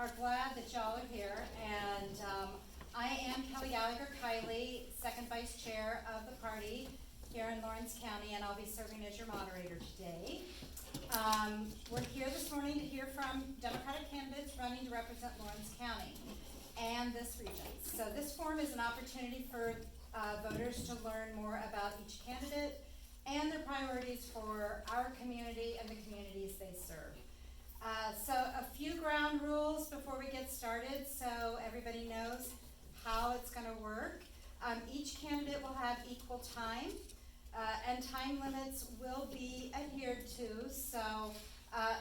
are glad that y'all are here, and I am Kelly Gallagher-Kiley, second vice chair of the party here in Lawrence County, and I'll be serving as your moderator today. We're here this morning to hear from Democratic candidates running to represent Lawrence County and this region. So this forum is an opportunity for voters to learn more about each candidate and their priorities for our community and the communities they serve. So a few ground rules before we get started so everybody knows how it's going to work. Each candidate will have equal time, and time limits will be adhered to, so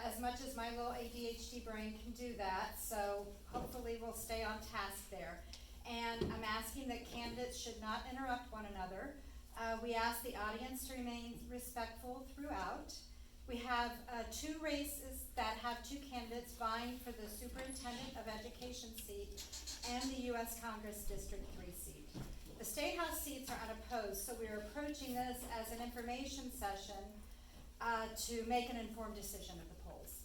as much as my little ADHD brain can do that, so hopefully we'll stay on task there. And I'm asking that candidates should not interrupt one another. We ask the audience to remain respectful throughout. We have two races that have two candidates vying for the Superintendent of Education seat and the U.S. Congress District 3 seat. The State House seats are unopposed, so we are approaching this as an information session to make an informed decision at the polls.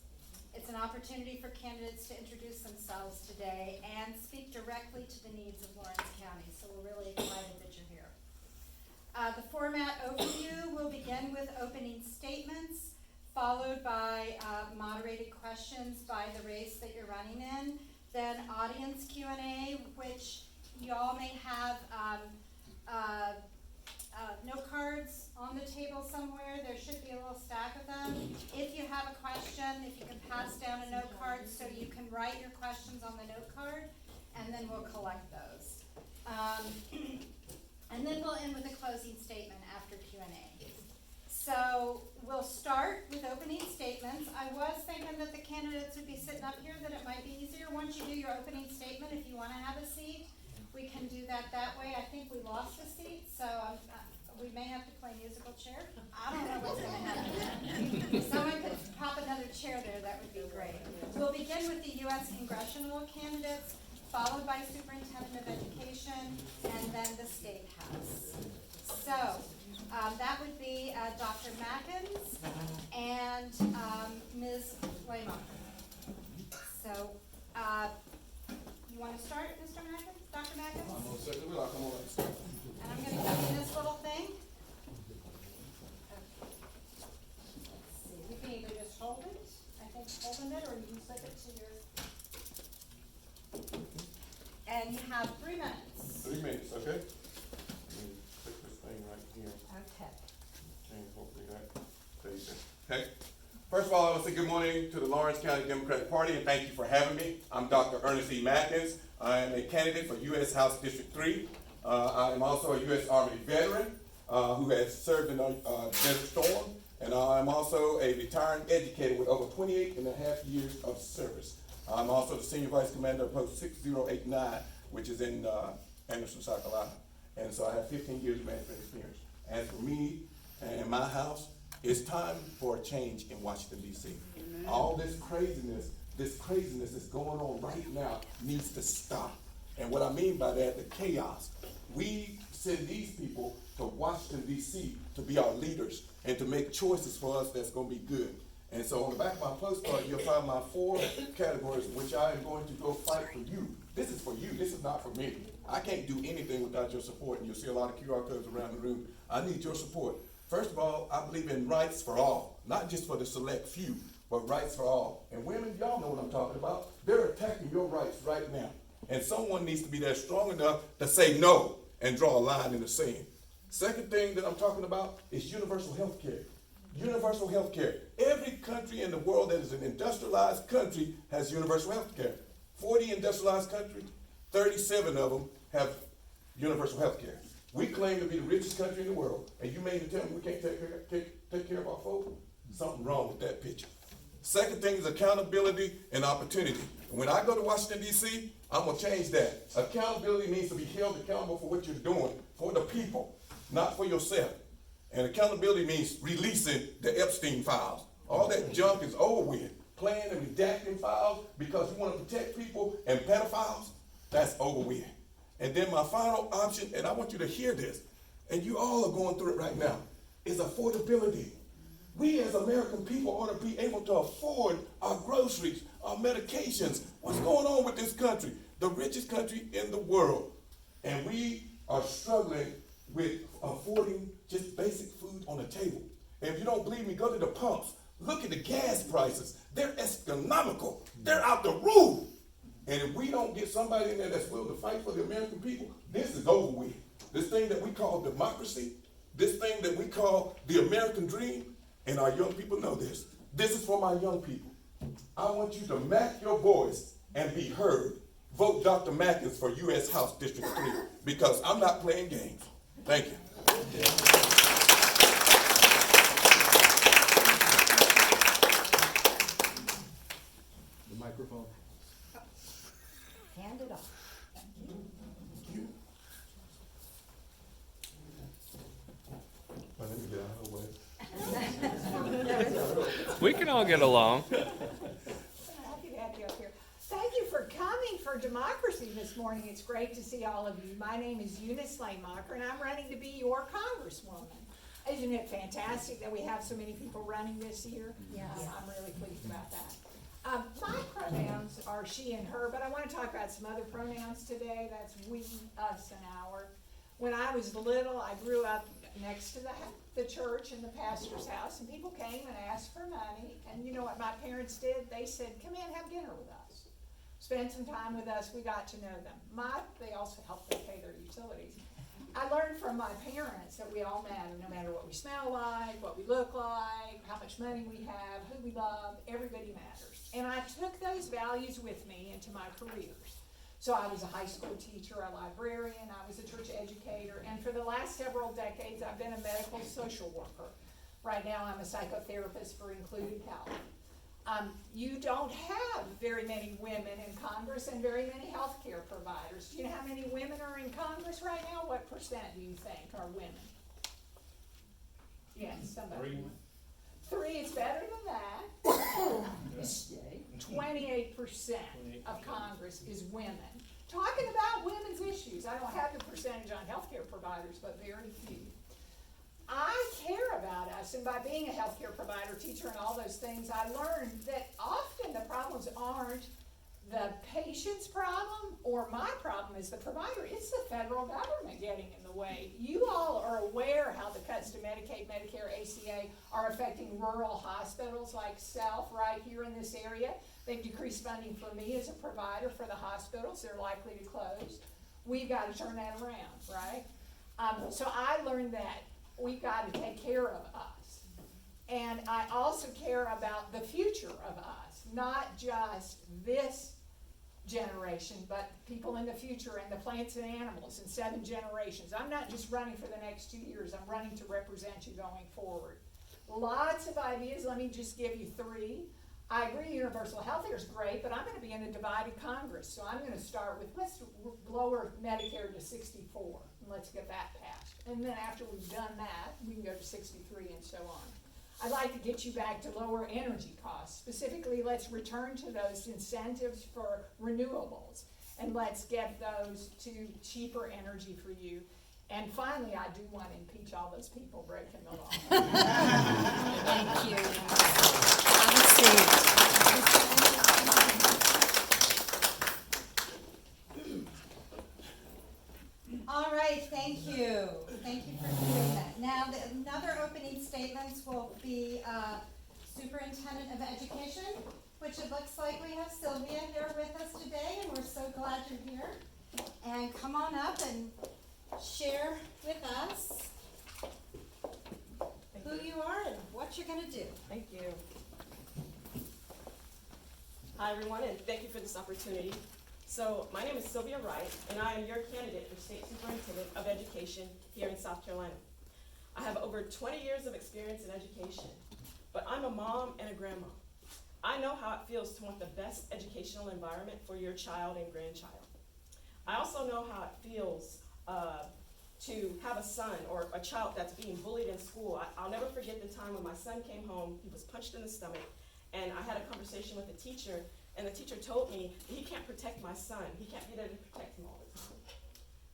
It's an opportunity for candidates to introduce themselves today and speak directly to the needs of Lawrence County, so we're really excited that you're here. The format overview will begin with opening statements, followed by moderated questions by the race that you're running in, then audience Q&A, which y'all may have note cards on the table somewhere. There should be a little stack of them. If you have a question, if you can pass down a note card so you can write your questions on the note card, and then we'll collect those. And then we'll end with a closing statement after Q&A. So we'll start with opening statements. I was thinking that the candidates would be sitting up here, that it might be easier once you do your opening statement. If you want to have a seat, we can do that way. I think we lost a seat, so we may have to play musical chair. I don't know what's going to happen. If someone could pop another chair there, that would be great. We'll begin with the U.S. congressional candidates, followed by Superintendent of Education, and then the State House. So that would be Dr. Mackins and Ms. Lehmacher. So you want to start, Mr. Mackins? Dr. Mackins? I'm going to set the wheel. Come on. And I'm going to give you this little thing. Let's see. You can either just hold it, holding it, or you can slip it to your... And you have 3 minutes. 3 minutes, okay? Let me put this thing right here. Okay. Change hopefully that stays there. Okay? First of all, I want to say good morning to the Lawrence County Democratic Party, and thank you for having me. I'm Dr. Ernest Mackins. I am a candidate for U.S. House District 3. I am also a U.S. Army veteran who has served in Desert Storm, and I'm also a retired educator with over 28 and a half years of service. I'm also the Senior Vice Commander of Post 6089, which is in Anderson, South Carolina. And so I have 15 years of management experience. As for me and my house, it's time for a change in Washington, D.C. Amen. All this craziness that's going on right now needs to stop. And what I mean by that, the chaos. We send these people to Washington, D.C. to be our leaders and to make choices for us that's going to be good. And so on the back of my postcard, you'll find my 4 categories in which I am going to go fight for you. This is for you. This is not for me. I can't do anything without your support, and you'll see a lot of QR codes around the room. I need your support. First of all, I believe in rights for all, not just for the select few, but rights for all. And women, y'all know what I'm talking about. They're attacking your rights right now. And someone needs to be there strong enough to say no and draw a line in the sand. Second thing that I'm talking about is universal health care. Universal health care. Every country in the world that is an industrialized country has universal health care. 40 industrialized countries, 37 of them have universal health care. We claim to be the richest country in the world, and you mean to tell me we can't take care of our folk? Something wrong with that picture. Second thing is accountability and opportunity. And when I go to Washington, D.C., I'm going to change that. Accountability means to be held accountable for what you're doing for the people, not for yourself. And accountability means releasing the Epstein files. All that junk is over with. Playing and redacting files because you want to protect people and pedophiles, that's over with. And then my final option, and I want you to hear this, and you all are going through it right now, is affordability. We as American people ought to be able to afford our groceries, our medications. What's going on with this country? The richest country in the world. And we are struggling with affording just basic food on the table. And if you don't believe me, go to the pumps. Look at the gas prices. They're astronomical. They're out the roof. And if we don't get somebody in there that's willing to fight for the American people, this is over with. This thing that we call democracy, this thing that we call the American dream, and our young people know this. This is for my young people. I want you to mac your voice and be heard. Vote Dr. Mackins for U.S. House District 3 because I'm not playing games. Thank you. The microphone. Hand it off. Well, let me get out of the way. We can all get along. Happy to have you up here. Thank you for coming for democracy this morning. It's great to see all of you. My name is Eunice Lehmacher, and I'm running to be your congresswoman. Isn't it fantastic that we have so many people running this year? Yes. I'm really pleased about that. My pronouns are she and her, but I want to talk about some other pronouns today. That's we, us, and our. When I was little, I grew up next to the church and the pastor's house, and people came and asked for money. And you know what my parents did? They said, come in, have dinner with us. Spend some time with us. We got to know them. They also helped them pay their utilities. I learned from my parents that we all matter, no matter what we smell like, what we look like, how much money we have, who we love, everybody matters. And I took those values with me into my careers. So I was a high school teacher, a librarian, I was a church educator, and for the last several decades, I've been a medical social worker. Right now, I'm a psychotherapist for Included Health. You don't have very many women in Congress and very many healthcare providers. Do you know how many women are in Congress right now? What percent do you think are women? Yes, somebody. 3 is better than that. 28% of Congress is women. Talking about women's issues. I don't have the percentage on healthcare providers, but very few. I care about us, and by being a healthcare provider, teacher, and all those things, I learned that often the problems aren't the patient's problem or my problem as the provider. It's the federal government getting in the way. You all are aware how the cuts to Medicaid, Medicare, ACA are affecting rural hospitals like Self right here in this area. They've decreased funding for me as a provider for the hospitals. They're likely to close. We've got to turn that around, right? So I learned that we've got to take care of us. And I also care about the future of us, not just this generation, but people in the future and the plants and animals in 7 generations. I'm not just running for the next 2 years, I'm running to represent you going forward. Lots of ideas, let me just give you 3. I agree universal health care is great, but I'm going to be in a divided Congress, so I'm going to start with, let's lower Medicare to 64, and let's get that passed. And then after we've done that, we can go to 63 and so on. I'd like to get you back to lower energy costs. Specifically, let's return to those incentives for renewables, and let's get those to cheaper energy for you. And finally, I do want to impeach all those people breaking the law. Thank you. Have a seat. All right, thank you. Thank you for doing that. Now, another opening statements will be Superintendent of Education, which it looks like we have Sylvia here with us today, and we're so glad you're here. And come on up and share with us who you are and what you're going to do. Thank you. Hi, everyone, and thank you for this opportunity. So, my name is Sylvia Wright, and I am your candidate for State Superintendent of Education here in South Carolina. I have over 20 years of experience in education, but I'm a mom and a grandma. I know how it feels to want the best educational environment for your child and grandchild. I also know how it feels to have a son or a child that's being bullied in school. I'll never forget the time when my son came home, he was punched in the stomach, and I had a conversation with the teacher, and the teacher told me he can't protect my son. He can't be there to protect him all the time.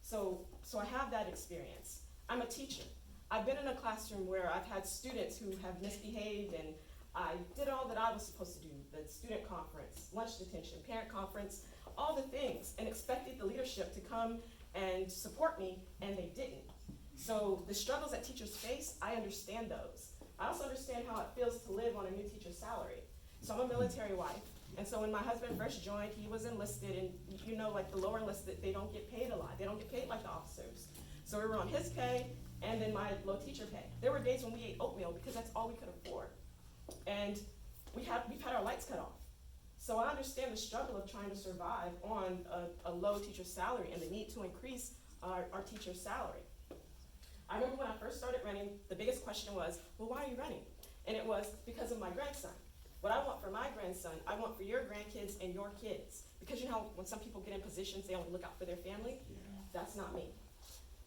So I have that experience. I'm a teacher. I've been in a classroom where I've had students who have misbehaved, and I did all that I was supposed to do, the student conference, lunch detention, parent conference, all the things, and expected the leadership to come and support me, and they didn't. So the struggles that teachers face, I understand those. I also understand how it feels to live on a new teacher's salary. So I'm a military wife, and so when my husband first joined, he was enlisted, and you know, like the lower enlisted, they don't get paid a lot. They don't get paid like the officers. So we were on his pay, and then my low teacher pay. There were days when we ate oatmeal because that's all we could afford. And we've had our lights cut off. So I understand the struggle of trying to survive on a low teacher salary and the need to increase our teacher's salary. I remember when I first started running, the biggest question was, well, why are you running? And it was because of my grandson. What I want for my grandson, I want for your grandkids and your kids. Because you know when some people get in positions, they only look out for their family? That's not me.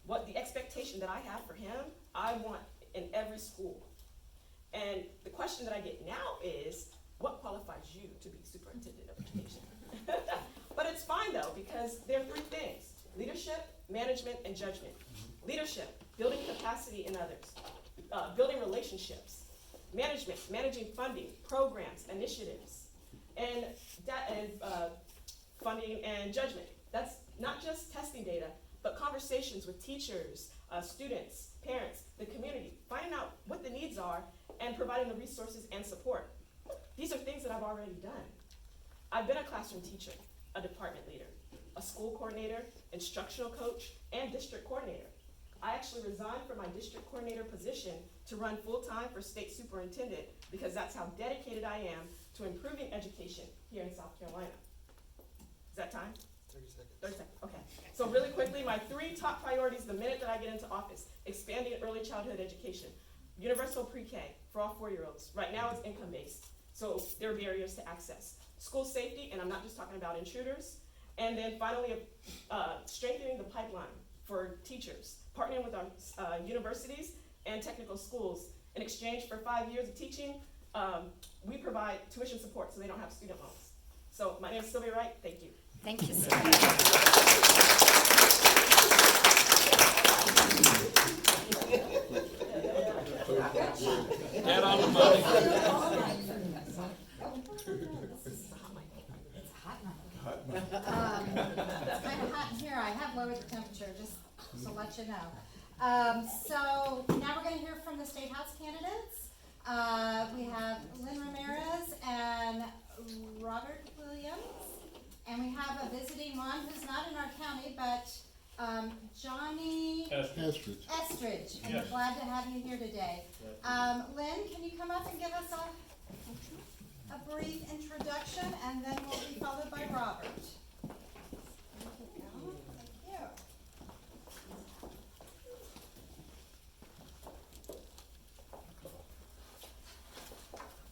What the expectation that I have for him, I want in every school. And the question that I get now is, what qualifies you to be superintendent of education? But it's fine though, because there are three things: leadership, management, and judgment. Leadership, building capacity in others, building relationships. Management, managing funding, programs, initiatives, and funding and judgment. That's not just testing data, but conversations with teachers, students, parents, the community, finding out what the needs are and providing the resources and support. These are things that I've already done. I've been a classroom teacher, a department leader, a school coordinator, instructional coach, and district coordinator. I actually resigned from my district coordinator position to run full-time for state superintendent because that's how dedicated I am to improving education here in South Carolina. Is that time? 30 seconds. 30 seconds, okay. So really quickly, my three top priorities the minute that I get into office: expanding early childhood education, universal pre-K for all 4-year-olds. Right now it's income-based, so there are barriers to access. School safety, and I'm not just talking about intruders. And then finally, strengthening the pipeline for teachers, partnering with our universities and technical schools. In exchange for 5 years of teaching, we provide tuition support so they don't have student loans. So my name is Sylvia Wright. Thank you. Thank you, Sylvia. Get on the money. It's hot now. It's kind of hot in here. I have lowered the temperature, just to let you know. So now we're going to hear from the State House candidates. We have Lynn Ramirez and Robert Williams. And we have a visiting one who's not in our county, but Johnny Estritch. Estritch. And we're glad to have you here today. Lynn, can you come up and give us a brief introduction, and then we'll be followed by Robert. Thank you.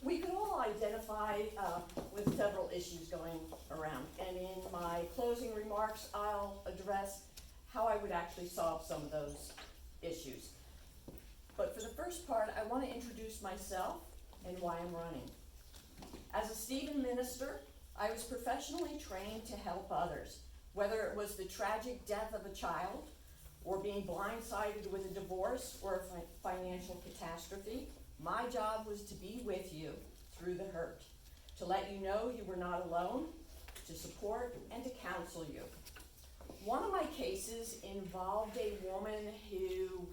We could all identify with several issues going around, and in my closing remarks, I'll address how I would actually solve some of those issues. But for the first part, I want to introduce myself and why I'm running. As a Stephen minister, I was professionally trained to help others, whether it was the tragic death of a child, or being blindsided with a divorce or a financial catastrophe. My job was to be with you through the hurt, to let you know you were not alone, to support and to counsel you. One of my cases involved a woman who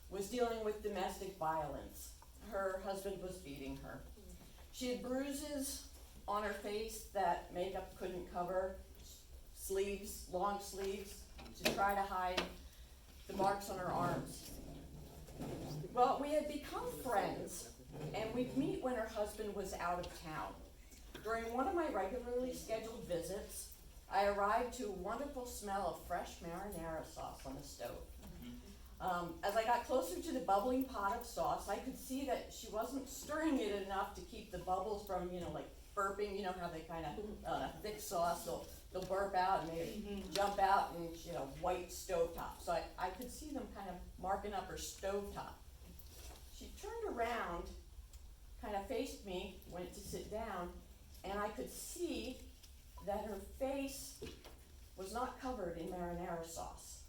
was dealing with domestic violence. Her husband was beating her. She had bruises on her face that makeup couldn't cover, sleeves, long sleeves, to try to hide the marks on her arms. Well, we had become friends, and we'd meet when her husband was out of town. During one of my regularly scheduled visits, I arrived to a wonderful smell of fresh marinara sauce on the stove. As I got closer to the bubbling pot of sauce, I could see that she wasn't stirring it enough to keep the bubbles from, like burping. You know how they kind of, thick sauce, they'll burp out and they jump out and, white stovetop. So I could see them kind of marking up her stovetop. She turned around, kind of faced me, went to sit down, and I could see that her face was not covered in marinara sauce.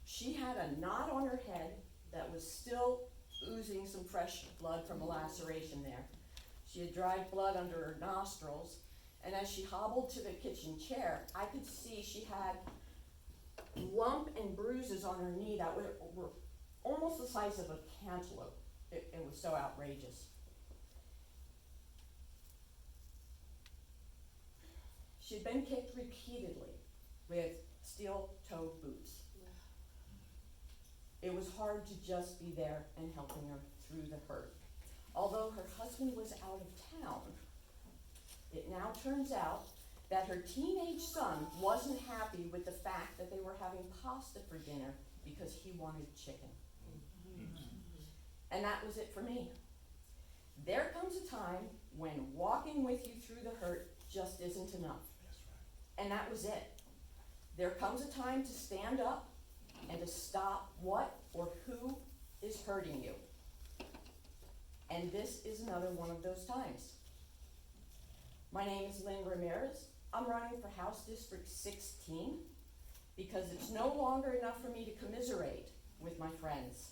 She had a knot on her head that was still oozing some fresh blood from a laceration there. She had dried blood under her nostrils, and as she hobbled to the kitchen chair, I could see she had lump and bruises on her knee that were almost the size of a cantaloupe. It was so outrageous. She'd been kicked repeatedly with steel-toed boots. It was hard to just be there and helping her through the hurt. Although her husband was out of town, it now turns out that her teenage son wasn't happy with the fact that they were having pasta for dinner because he wanted chicken. And that was it for me. There comes a time when walking with you through the hurt just isn't enough. And that was it. There comes a time to stand up and to stop what or who is hurting you. And this is another one of those times. My name is Lynn Ramirez. I'm running for House District 16 because it's no longer enough for me to commiserate with my friends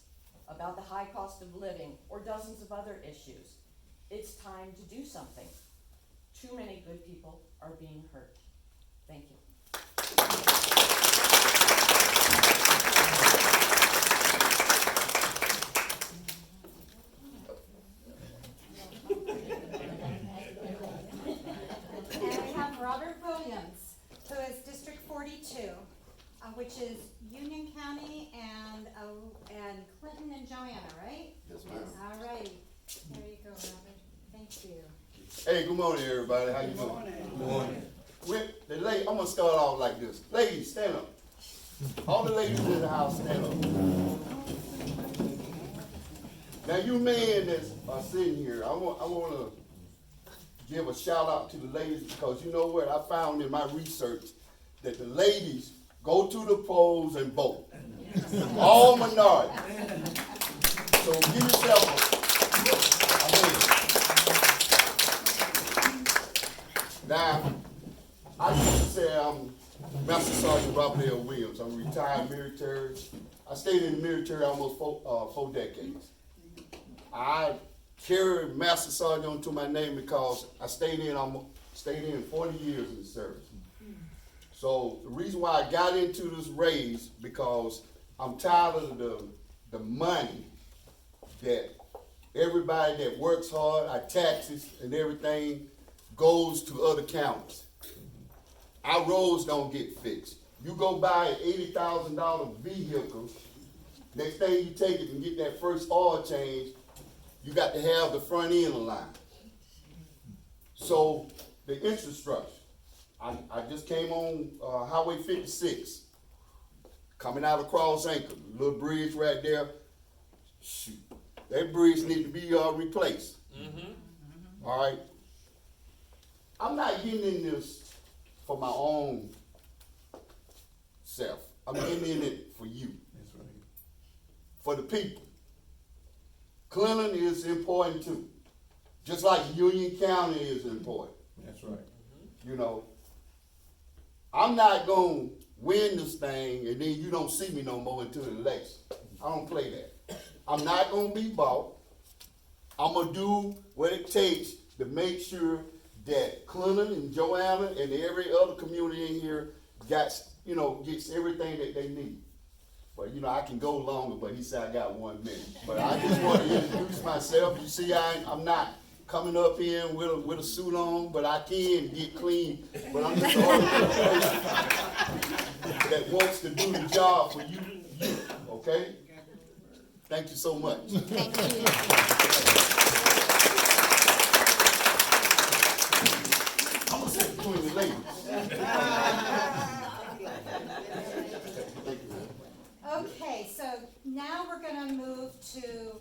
about the high cost of living or dozens of other issues. It's time to do something. Too many good people are being hurt. Thank you. And we have Robert Williams, who is District 42, which is Union County and Clinton and Joanna, right? Yes, ma'am. All right. There you go, Robert. Thank you. Hey, good morning, everybody. How you doing? Good morning. I'm gonna start off like this. Ladies, stand up. All the ladies in the house, stand up. Now, you men that are sitting here, I want to give a shout out to the ladies because you know what? I found in my research that the ladies go to the polls and vote. All minorities. So give yourself a Now, I used to say I'm Master Sergeant Robert L. Williams. I'm retired military. I stayed in the military almost four decades. I carried Master Sergeant onto my name because I stayed in 40 years in the service. So the reason why I got into this race because I'm tired of the money that everybody that works hard, our taxes and everything goes to other counties. Our roads don't get fixed. You go buy an $80,000 vehicle, next thing you take it and get that first oil change, you got to have the front end aligned. So the infrastructure, I just came on Highway 56, coming out of Cross Anchor, little bridge right there. Shoot, that bridge needs to be replaced. All right. I'm not getting in this for my own self. I'm getting in it for you. That's right. For the people. Clinton is important too. Just like Union County is important. That's right. You know, I'm not going to win this thing and then you don't see me no more until the election. I don't play that. I'm not going to be bought. I'm going to do what it takes to make sure that Clinton and Joanna and every other community in here gets everything that they need. But I can go longer, but he said I got 1 minute. But I just want to introduce myself. You see, I'm not coming up here with a suit on, but I can get clean. But I'm just one that wants to do the job for you, okay? Thank you so much. Thank you. I'm gonna sit between the ladies. Okay, so now we're going to move to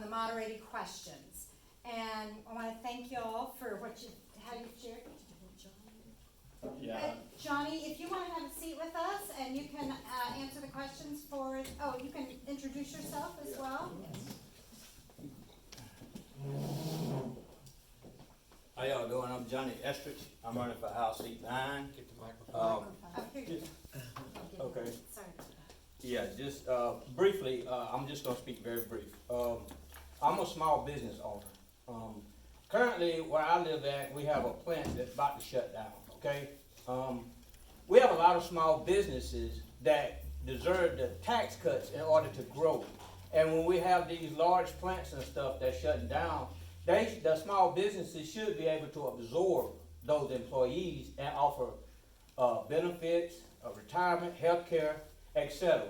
the moderated questions. And I want to thank you all for how you shared. Yeah. Johnny, if you want to have a seat with us and you can answer the questions you can introduce yourself as well. How y'all doing? I'm Johnny Estritch. I'm running for House Seat 9. Get the microphone. Here you go. Okay. Sorry. Yeah, just briefly, I'm just gonna speak very brief. I'm a small business owner. Currently, where I live at, we have a plant that's about to shut down, okay? We have a lot of small businesses that deserve the tax cuts in order to grow. And when we have these large plants and stuff that's shutting down, the small businesses should be able to absorb those employees and offer benefits, retirement, health care, etc.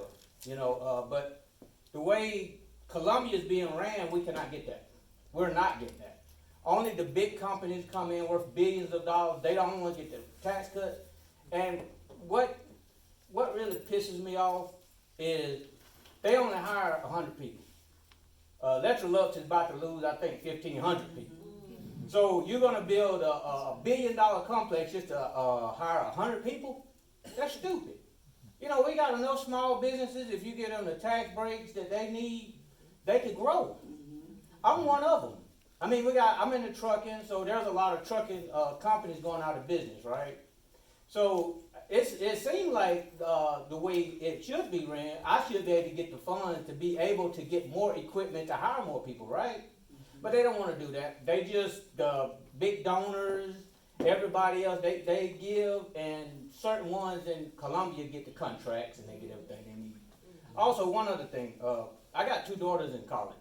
You know, but the way Columbia is being ran, we cannot get that. We're not getting that. Only the big companies come in worth billions of dollars. They don't want to get the tax cuts. And what really pisses me off is they only hire 100 people. Electrolux is about to lose, I think, 1,500 people. So you're going to build a $1 billion complex just to hire 100 people? That's stupid. You know, we got enough small businesses, if you give them the tax breaks that they need, they could grow. I'm one of them. I mean, I'm in the trucking, so there's a lot of trucking companies going out of business, right? So it seems like the way it should be ran, I should be able to get the funds to be able to get more equipment to hire more people, right? But they don't want to do that. They just, the big donors, everybody else, they give, and certain ones in Columbia get the contracts and they get everything they need. Also, one other thing, I got 2 daughters in college,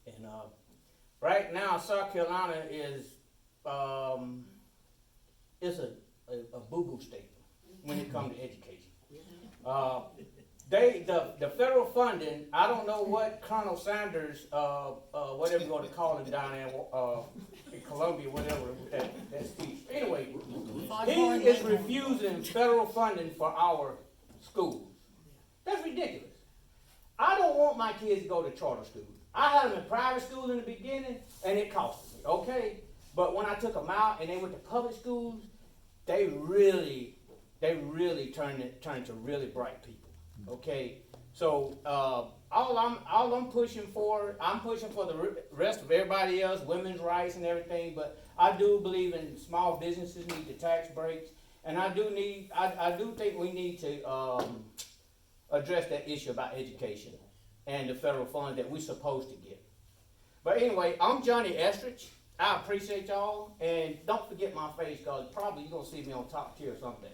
and right now South Carolina is it's a boo-boo state when it comes to education. The federal funding, I don't know what Colonel Sanders, whatever you want to call him down there in Columbia, whatever that speech. Anyway, he is refusing federal funding for our schools. That's ridiculous. I don't want my kids to go to charter schools. I had them in private schools in the beginning, and it cost me, okay? But when I took them out and they went to public schools, they really turned to really bright people. Okay, so all I'm pushing for the rest of everybody else, women's rights and everything. But I do believe in small businesses need the tax breaks, and I do think we need to address that issue about education and the federal funds that we're supposed to get. But anyway, I'm Johnny Estritch. I appreciate y'all, and don't forget my face, because probably you're gonna see me on top tier someday.